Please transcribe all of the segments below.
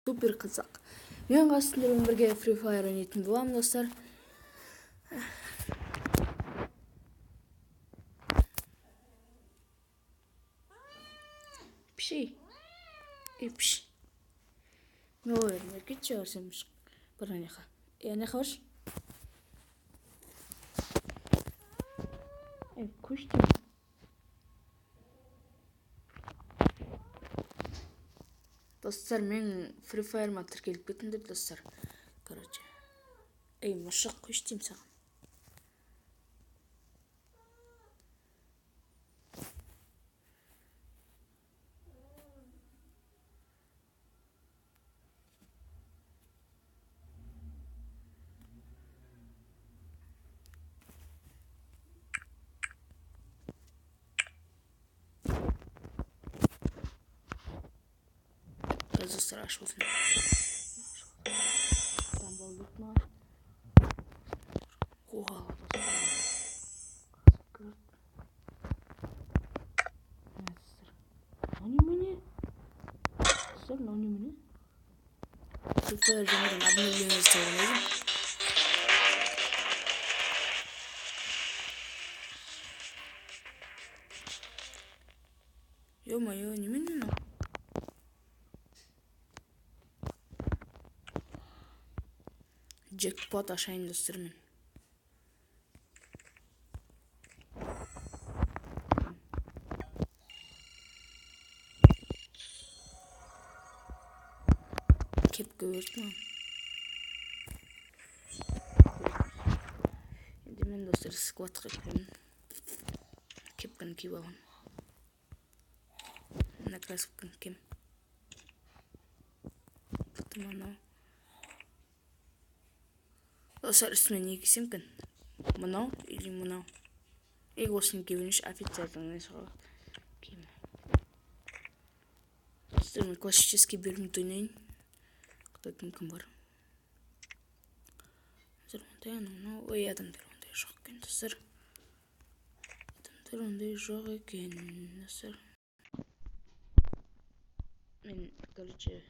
Супер қызық. Мен сіздермен бірге Free Fire ойнайтын боламын, достар. Піші. Піші. Мен ойырым, еркетші ғарсамыш. Бір анеха. Анеха баш? Көштім. Достар, мен Free Fire'ма тіркеліп кетіндір, достар. Короче. Мұшық көштім саған. Достар, аш болсын. Там болдық ма? Оға. Немене? Free Fire жаңадан обновление жасалған еді. Ё-моё, немене мынау? Джекпот ашайын, достар, мен. Кепке өрт ма? Енді мен, достар, сквадқа кірем. Кепканы киіп алам. Мына кроссовканы кием. Потом анау. Достар, үстіме не кисем екен? Мынау или мынау? Осыны киейінші, офицердің несі кием. Достар, мен классический бөлімді ойнайын. Кім бар? Ой, адамдар ондай жоқ екен, достар. Мен, короче,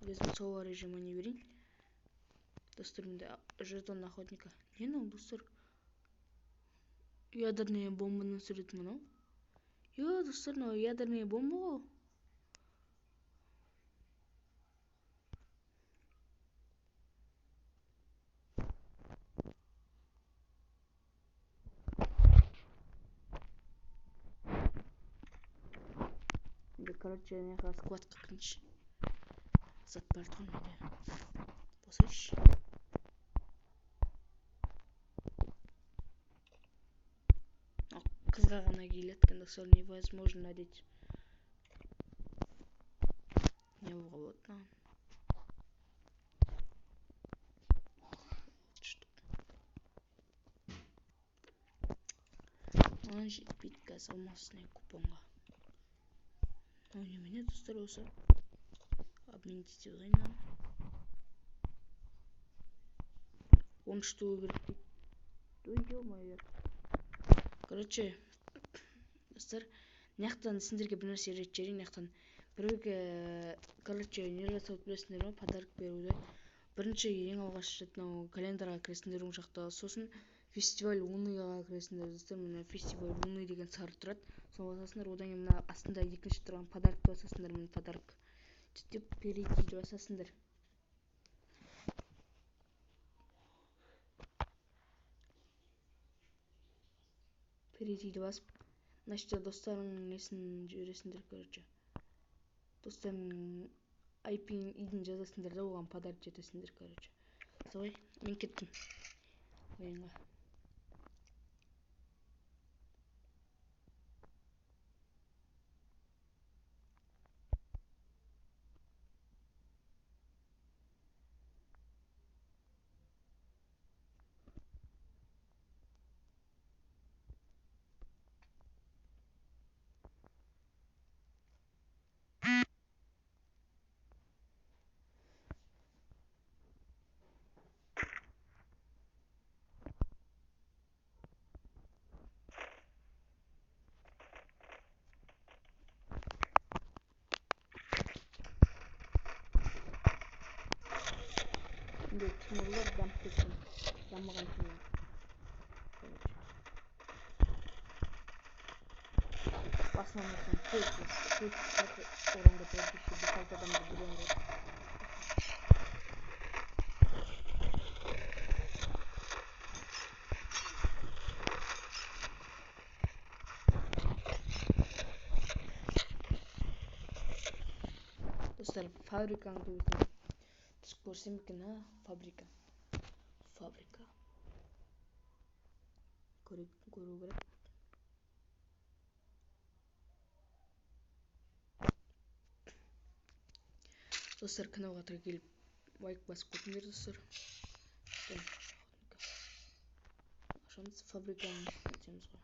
өзім соло режим ойнай берейін. Достар, менде жетон охотника. Не мынау, достар? Ядерная бомбаны сүрет мынау. Йо, достар, мынау ядерная бомба ғой. Короче, неға сквадқа кірінші. Зат бар тұғын менде. Босайшы. Қызға ғана келеткен, достар, невозможно надеть. Не болға болады маған. Маған жетпейді қазір алмасына купонға. Немене, достар, осы? Обменить ете ойнам. 10 штуы керек дейді. Ё-моё. Короче, достар, наяқтан сендерге бір нәрсе үйретіп жіберейін. Наяқтан біреуге, короче, не жасауды білесіңдер ме? Подарок беруді. Бірінші ең алғаш мынау календарға кіресіңдер оң жақта. Сосын фестиваль Луныға кіресіңдер, достар. Мына фестиваль Луны деген сары тұрады. Соны басасыңдар, одан кейін мына астында екінші тұрған подарокты басасыңдар, мына подарок. Сөйтіп перейдиді басасыңдар. Перейдиді басып, значит, достарыңның несін жібересіңдер, короче. Достарыңның IP-ін жазасыңдар да, оған подарок жетесіңдер, короче. Солай, мен кеттім ойынға. Şimdi tümörler damp etsin. Damlagan tümör. Basmamasın. Tut. Oranda bir şey. Bir kaltadan da biliyorum. Dostlar fabrikanın dövüşünü görsem eкен ha, fabrika көрүү керек. Достар каналга келип лайк басып кетиңер достар. Ошондо фабриканы айтабыз го.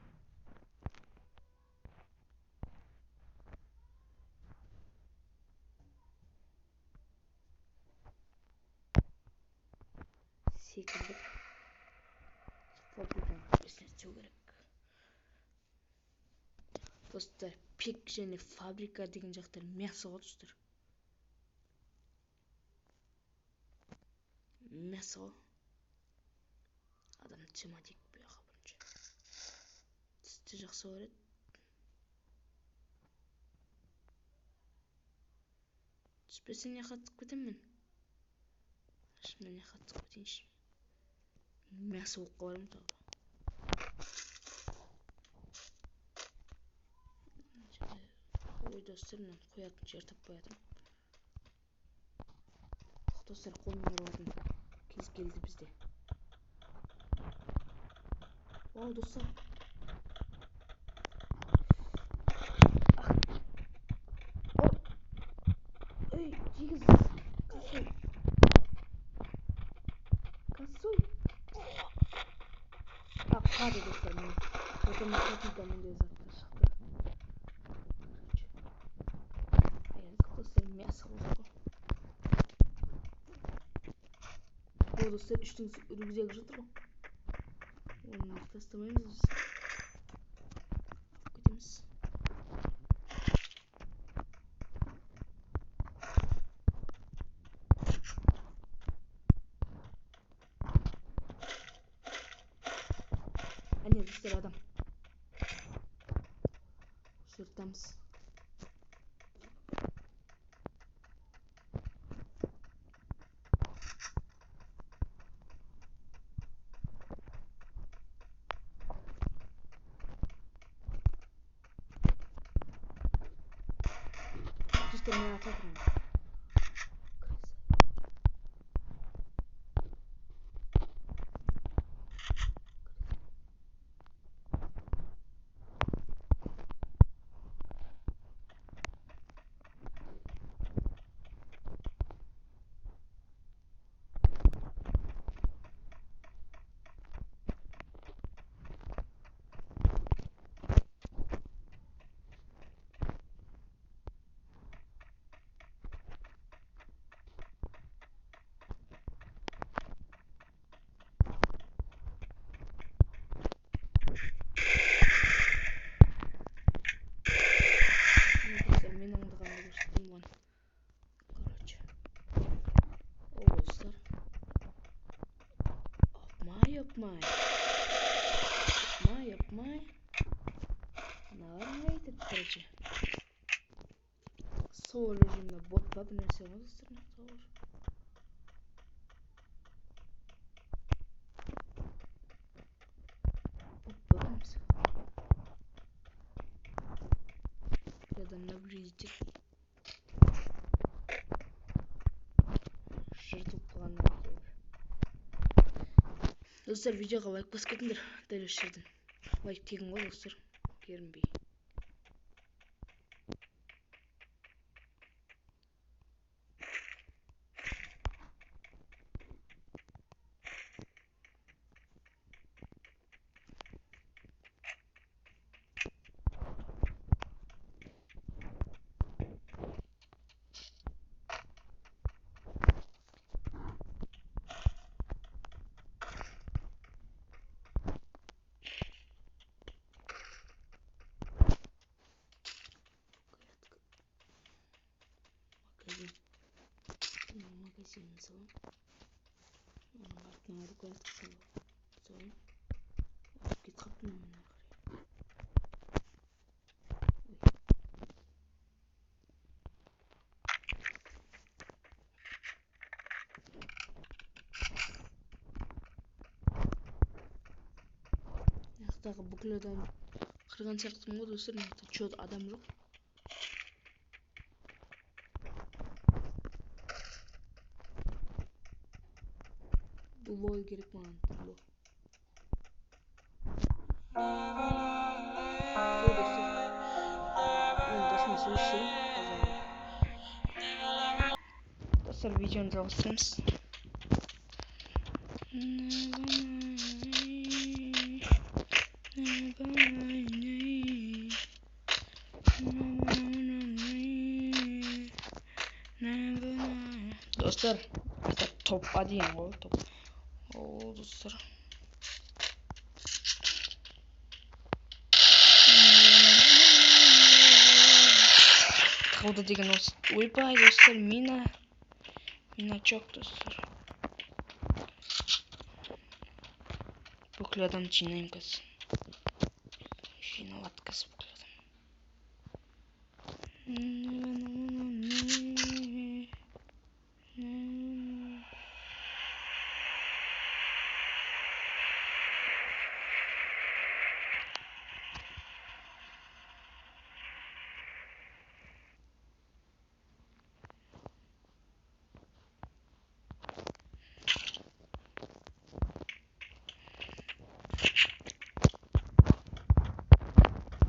Секиндик фабриканы эстетүү керек. Достар, пек және фабрика деген жактар мясо го достар. Мясо. Адам тематик бияка боюнча. Сизде жакшы көрөт. Түспесе не катып кетем мен. Шынымен не катып кетейинчи. Мясо болуп каларым тагы. Ой, достар, мен коятын жер таппай атам. Достар, колумдан уратын кез келди бизде. О, достар. Эй, жигиз. Косой. Кады достар, мен. Потом техника мындай заттар шыкты. Достар, мясо болсо. О, достар, үчтүн рюкзак жатыр го. Оны тастабайбыз биз. Кетебиз. Ане достар, адам. Шыртамыз. Достар, мен ататырмын. Yapmay. Нормально айтып, короче. Сол режимде ботта bir нәрсе var dostlar. Bakmamız. Ya da наблюдатель. Жыртып калган. Достар, видеоға лайк басып кетіңдер. Дәл осы жерден. Лайк тегін ғой достар. Ерінбей. Магазин. артынан рекорд соғайын. Кетіп қаптым мен ары қарай. Мынаяқтағы бүкіл адам қырған сияқтымын ғой достар. Мынақты чё адам жоқ. Дулой керек маған. Дуло. Достар. Досыммен сөйлесейін. Достар, видеоны жалғастырамыз. Dostlar, top'a deyin o top. Oo dostlar. Tavda деген осы. Ойбай достар, мина çok достар. Бүкіл адам жинаймын қазір. Жиналады қазір бүкіл адам.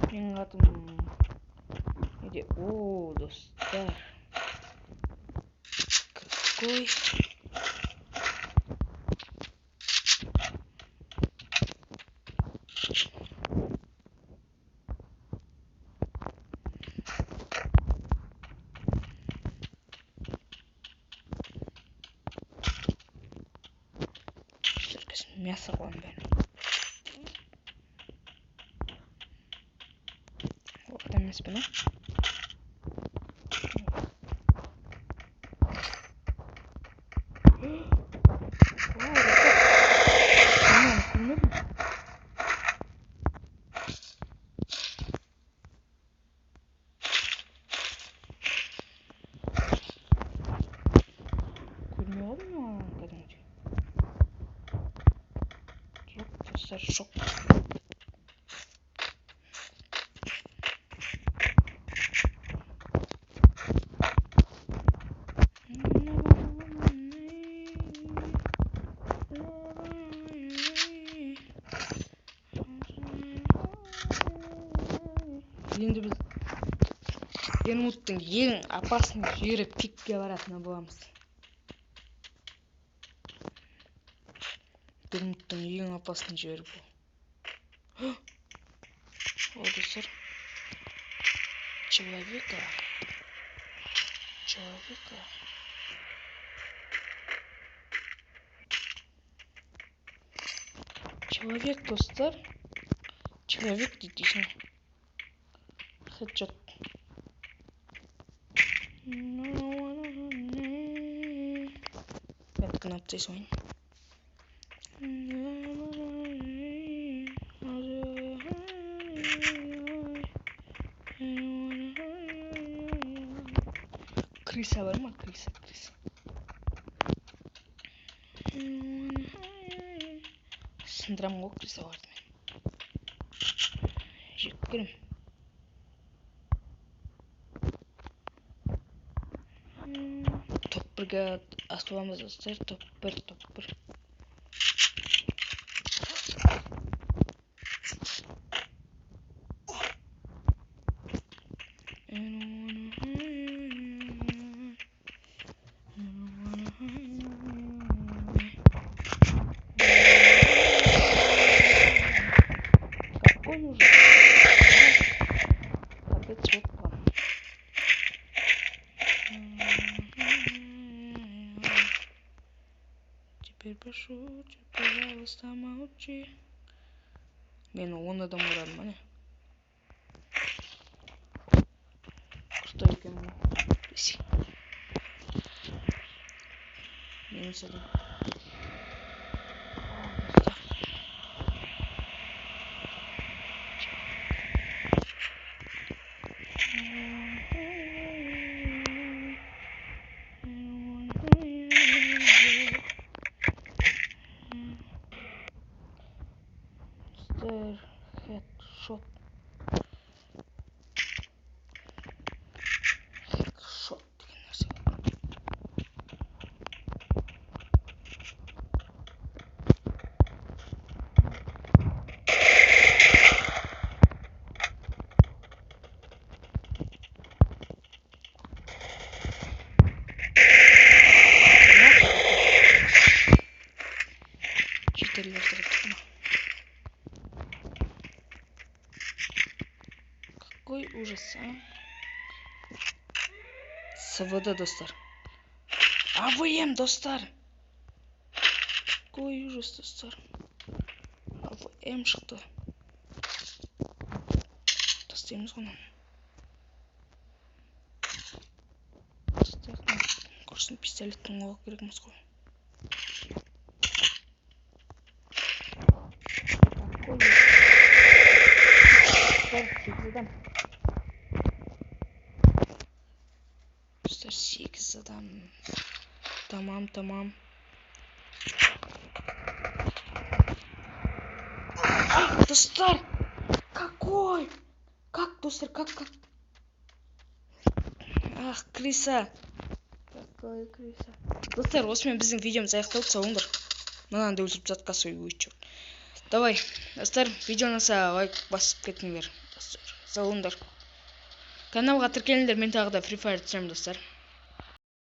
Менің атым неде? О, достар. Какой мясо қоямын бәрін. Адам емес пе, шок. Енді біз Генмуттың ең опасный жері пикке баратына боламыз. Генмуттың ең опасный жері бұл. О, достар. Человека. Человек, достар. Человек дейді дейсің. Хеджет. Бәт кнопкасы ойын. Крыса бар ма? Крыса. Сындырамын ғой крыса барды мен. Жек көрем. Топ 1-ге асуамыз достар. Топ 1. Теперь прошу, пожалуйста, молчи. Мен 10 адам ұрадым, міне. Құрта екен бұл. Бесек. Мен СВД достар. АВМ достар. Ой, ужас достар. АВМ шықты. Тастаймыз ғана. Құрсын пистолеттің оғы керекміз ғой. Достар, 8 адам. Tamam. Достар, какой? Как, достар, как? Ах, крыса. Какой крыса. Достар, осымен біздің видеомыз аяқталды, сауыңдар. Мынаны да өлтіріп затқа сою өйтші. Давай, достар, видео ұнаса лайк басып кетіңдер. Сауыңдар. Каналға тіркеліңдер, мен тағы да Free Fire түсіремін, достар.